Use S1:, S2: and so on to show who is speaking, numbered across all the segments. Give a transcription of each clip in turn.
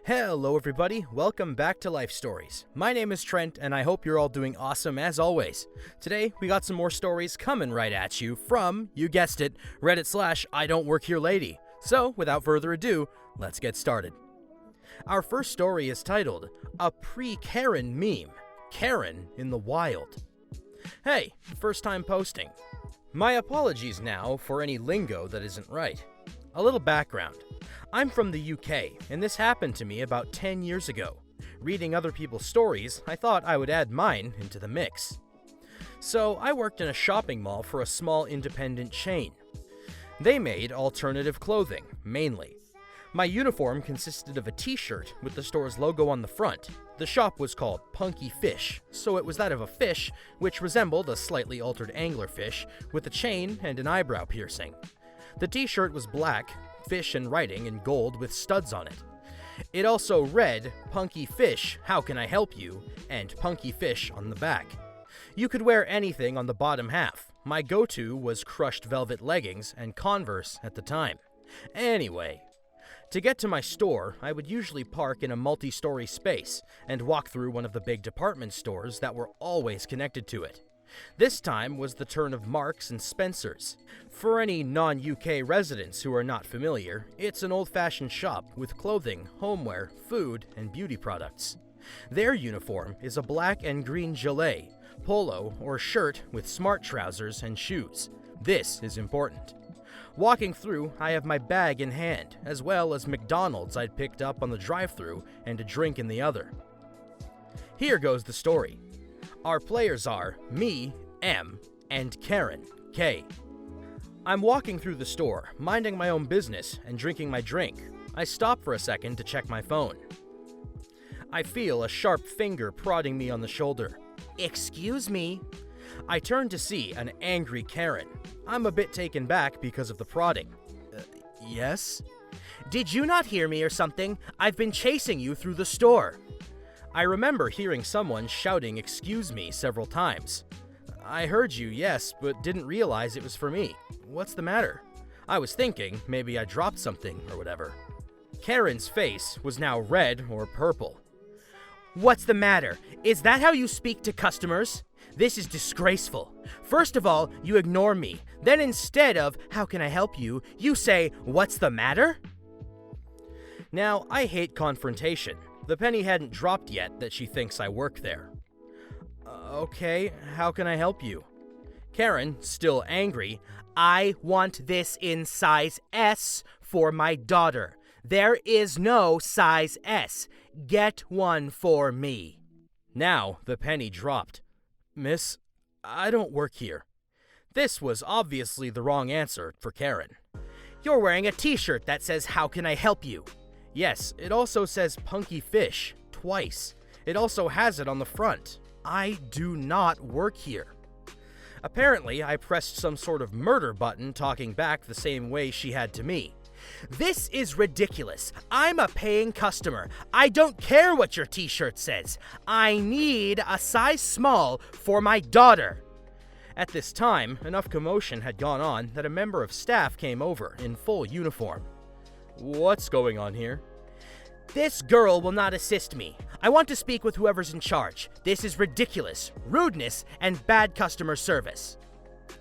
S1: Hello everybody, welcome back to Life Stories. My name is Trent and I hope you're all doing awesome as always. Today we got some more stories coming right at you from, you guessed it, Reddit/idontworkherelady. So without further ado, let's get started. Our first story is titled, A Pre-Karen Meme, Karen in the Wild. Hey, first time posting. My apologies now for any lingo that isn't right. A little background. I'm from the UK, and this happened to me about 10 years ago. Reading other people's stories, I thought I would add mine into the mix. So I worked in a shopping mall for a small independent chain. They made alternative clothing, mainly. My uniform consisted of a t-shirt with the store's logo on the front. The shop was called Punky Fish, so it was that of a fish, which resembled a slightly altered anglerfish, with a chain and an eyebrow piercing. The t-shirt was black, fish and writing in gold with studs on it. It also read, Punky Fish, how can I help you? And Punky Fish on the back. You could wear anything on the bottom half. My go-to was crushed velvet leggings and Converse at the time. Anyway, to get to my store, I would usually park in a multi-story space and walk through one of the big department stores that were always connected to it. This time was the turn of Marks and Spencer's. For any non-UK residents who are not familiar, it's an old-fashioned shop with clothing, homeware, food, and beauty products. Their uniform is a black and green gilet, polo, or shirt with smart trousers and shoes. This is important. Walking through, I have my bag in hand, as well as McDonald's I'd picked up on the drive-thru and a drink in the other. Here goes the story. Our players are me, M, and Karen, K. I'm walking through the store, minding my own business and drinking my drink. I stop for a second to check my phone. I feel a sharp finger prodding me on the shoulder. Excuse me. I turn to see an angry Karen. I'm a bit taken back because of the prodding. Yes? Did you not hear me or something? I've been chasing you through the store. I remember hearing someone shouting "excuse me" several times. I heard you, yes, but didn't realize it was for me. What's the matter? I was thinking maybe I dropped something or whatever. Karen's face was now red or purple. What's the matter? Is that how you speak to customers? This is disgraceful. First of all, you ignore me. Then instead of, how can I help you, you say, what's the matter? Now, I hate confrontation. The penny hadn't dropped yet that she thinks I work there. Okay, how can I help you? Karen, still angry, I want this in size S for my daughter. There is no size S. Get one for me. Now the penny dropped. Miss, I don't work here. This was obviously the wrong answer for Karen. You're wearing a t-shirt that says, how can I help you? Yes, it also says Punky Fish, twice. It also has it on the front. I do not work here. Apparently, I pressed some sort of murder button talking back the same way she had to me. This is ridiculous. I'm a paying customer. I don't care what your t-shirt says. I need a size small for my daughter. At this time, enough commotion had gone on that a member of staff came over in full uniform. What's going on here? This girl will not assist me. I want to speak with whoever's in charge. This is ridiculous, rudeness, and bad customer service.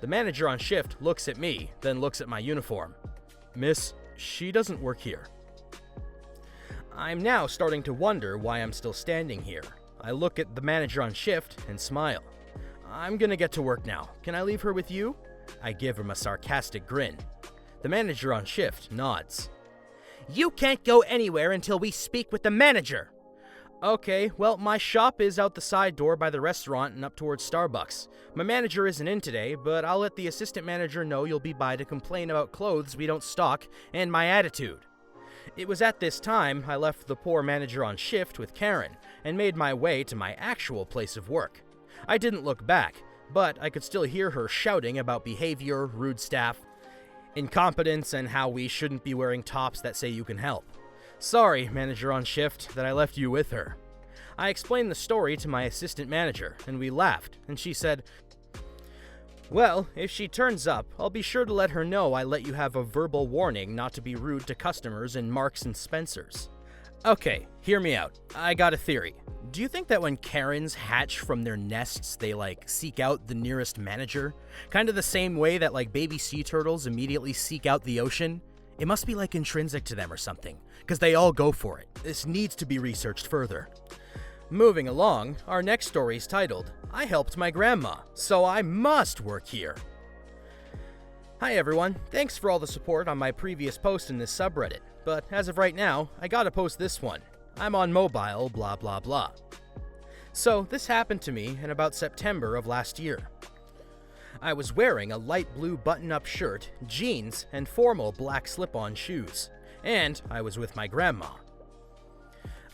S1: The manager on shift looks at me, then looks at my uniform. Miss, she doesn't work here. I'm now starting to wonder why I'm still standing here. I look at the manager on shift and smile. I'm gonna get to work now. Can I leave her with you? I give him a sarcastic grin. The manager on shift nods. You can't go anywhere until we speak with the manager. Okay, well, my shop is out the side door by the restaurant and up towards Starbucks. My manager isn't in today, but I'll let the assistant manager know you'll be by to complain about clothes we don't stock and my attitude. It was at this time I left the poor manager on shift with Karen and made my way to my actual place of work. I didn't look back, but I could still hear her shouting about behavior, rude staff, incompetence, and how we shouldn't be wearing tops that say you can help. Sorry, manager on shift, that I left you with her. I explained the story to my assistant manager, and we laughed, and she said, well, if she turns up, I'll be sure to let her know I let you have a verbal warning not to be rude to customers in Marks and Spencer's. Okay, Hear me out. I got a theory. Do you think that when Karens hatch from their nests, they seek out the nearest manager? Kind of the same way that baby sea turtles immediately seek out the ocean? It must be intrinsic to them or something, because they all go for it. This needs to be researched further. Moving along, our next story is titled, I Helped My Grandma, So I Must Work Here. Hi everyone, thanks for all the support on my previous post in this subreddit, but as of right now, I gotta post this one. I'm on mobile, blah blah blah. So this happened to me in about September of last year. I was wearing a light blue button-up shirt, jeans, and formal black slip-on shoes, and I was with my grandma.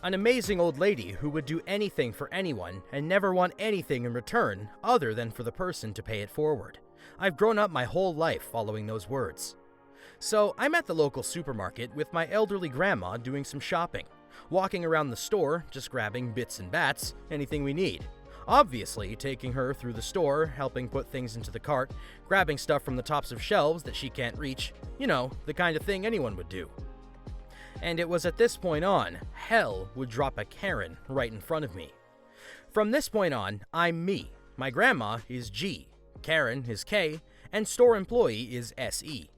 S1: An amazing old lady who would do anything for anyone and never want anything in return other than for the person to pay it forward. I've grown up my whole life following those words. So I'm at the local supermarket with my elderly grandma doing some shopping, walking around the store, just grabbing bits and bats, anything we need. Obviously, taking her through the store, helping put things into the cart, grabbing stuff from the tops of shelves that she can't reach, the kind of thing anyone would do. And it was at this point on, hell would drop a Karen right in front of me. From this point on, I'm me. My grandma is G, Karen is K, and store employee is SE.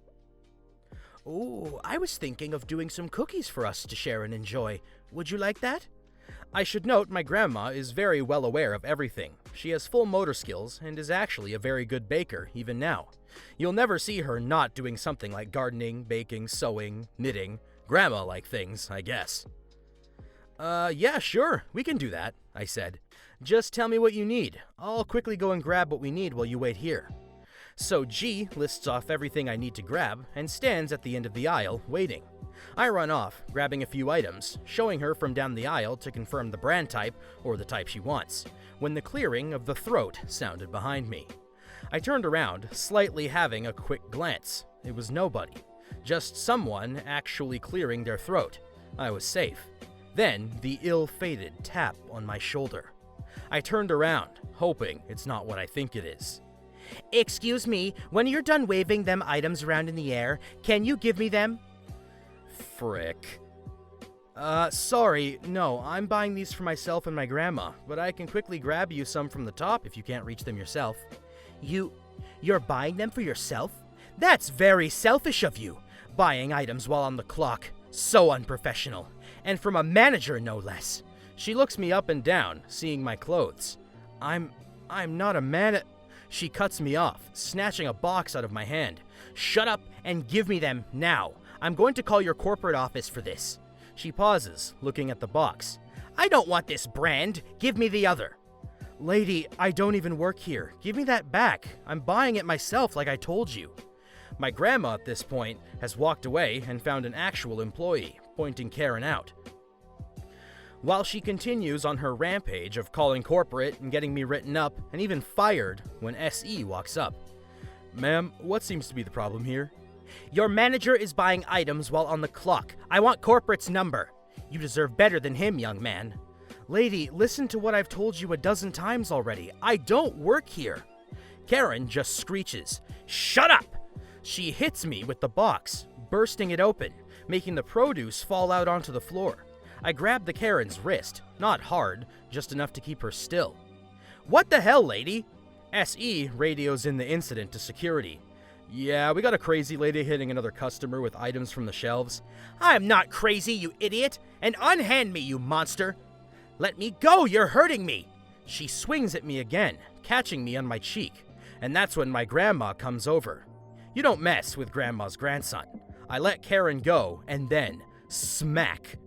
S1: Ooh, I was thinking of doing some cookies for us to share and enjoy. Would you like that? I should note my grandma is very well aware of everything. She has full motor skills and is actually a very good baker, even now. You'll never see her not doing something like gardening, baking, sewing, knitting, grandma-like things, I guess. Yeah, sure, we can do that, I said. Just tell me what you need. I'll quickly go and grab what we need while you wait here. So G lists off everything I need to grab and stands at the end of the aisle, waiting. I run off, grabbing a few items, showing her from down the aisle to confirm the brand type, or the type she wants, when the clearing of the throat sounded behind me. I turned around, slightly having a quick glance. It was nobody. Just someone actually clearing their throat. I was safe. Then, the ill-fated tap on my shoulder. I turned around, hoping it's not what I think it is. Excuse me, when you're done waving them items around in the air, can you give me them? Frick. Sorry, no, I'm buying these for myself and my grandma, but I can quickly grab you some from the top if you can't reach them yourself. You're buying them for yourself? That's very selfish of you. Buying items while on the clock. So unprofessional. And from a manager, no less. She looks me up and down, seeing my clothes. I'm not a man. She cuts me off, snatching a box out of my hand. Shut up and give me them now. I'm going to call your corporate office for this. She pauses, looking at the box. I don't want this brand. Give me the other. Lady, I don't even work here. Give me that back. I'm buying it myself like I told you. My grandma at this point has walked away and found an actual employee, pointing Karen out. While she continues on her rampage of calling corporate and getting me written up and even fired when SE walks up. Ma'am, what seems to be the problem here? Your manager is buying items while on the clock. I want corporate's number. You deserve better than him, young man. Lady, listen to what I've told you a dozen times already. I don't work here. Karen just screeches. Shut up! She hits me with the box, bursting it open, making the produce fall out onto the floor. I grab the Karen's wrist, not hard, just enough to keep her still. What the hell, lady? SE radios in the incident to security. Yeah, we got a crazy lady hitting another customer with items from the shelves. I'm not crazy, you idiot, and unhand me, you monster. Let me go, you're hurting me. She swings at me again, catching me on my cheek, and that's when my grandma comes over. You don't mess with grandma's grandson. I let Karen go, and then, smack.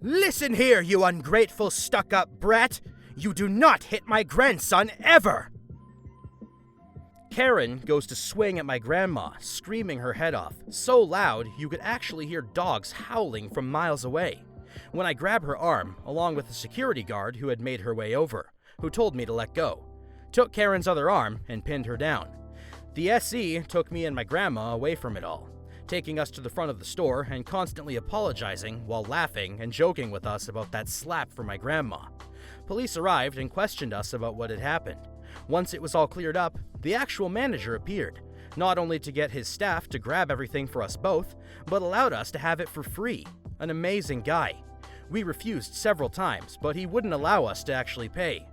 S1: Listen here, you ungrateful, stuck-up brat! You do not hit my grandson ever! Karen goes to swing at my grandma, screaming her head off, so loud you could actually hear dogs howling from miles away. When I grab her arm, along with the security guard who had made her way over, who told me to let go, took Karen's other arm and pinned her down. The SE took me and my grandma away from it all, taking us to the front of the store and constantly apologizing while laughing and joking with us about that slap for my grandma. Police arrived and questioned us about what had happened. Once it was all cleared up, the actual manager appeared, not only to get his staff to grab everything for us both, but allowed us to have it for free. An amazing guy. We refused several times, but he wouldn't allow us to actually pay.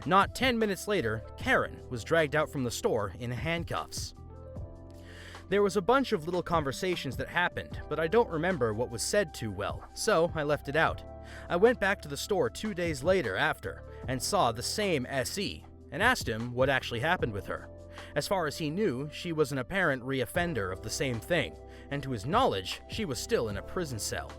S1: Not 10 minutes later, Karen was dragged out from the store in handcuffs. There was a bunch of little conversations that happened, but I don't remember what was said too well, so I left it out. I went back to the store 2 days later after, and saw the same SE, and asked him what actually happened with her. As far as he knew, she was an apparent reoffender of the same thing, and to his knowledge, she was still in a prison cell.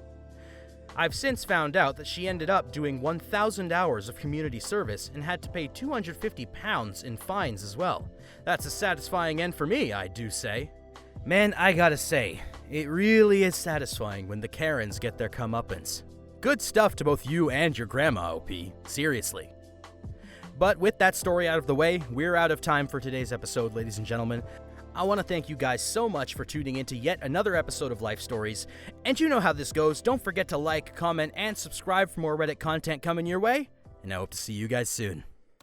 S1: I've since found out that she ended up doing 1,000 hours of community service and had to pay £250 in fines as well. That's a satisfying end for me, I do say. Man, I gotta say, it really is satisfying when the Karens get their comeuppance. Good stuff to both you and your grandma, OP. Seriously. But with that story out of the way, we're out of time for today's episode, ladies and gentlemen. I want to thank you guys so much for tuning into yet another episode of Life Stories. And you know how this goes. Don't forget to like, comment, and subscribe for more Reddit content coming your way. And I hope to see you guys soon.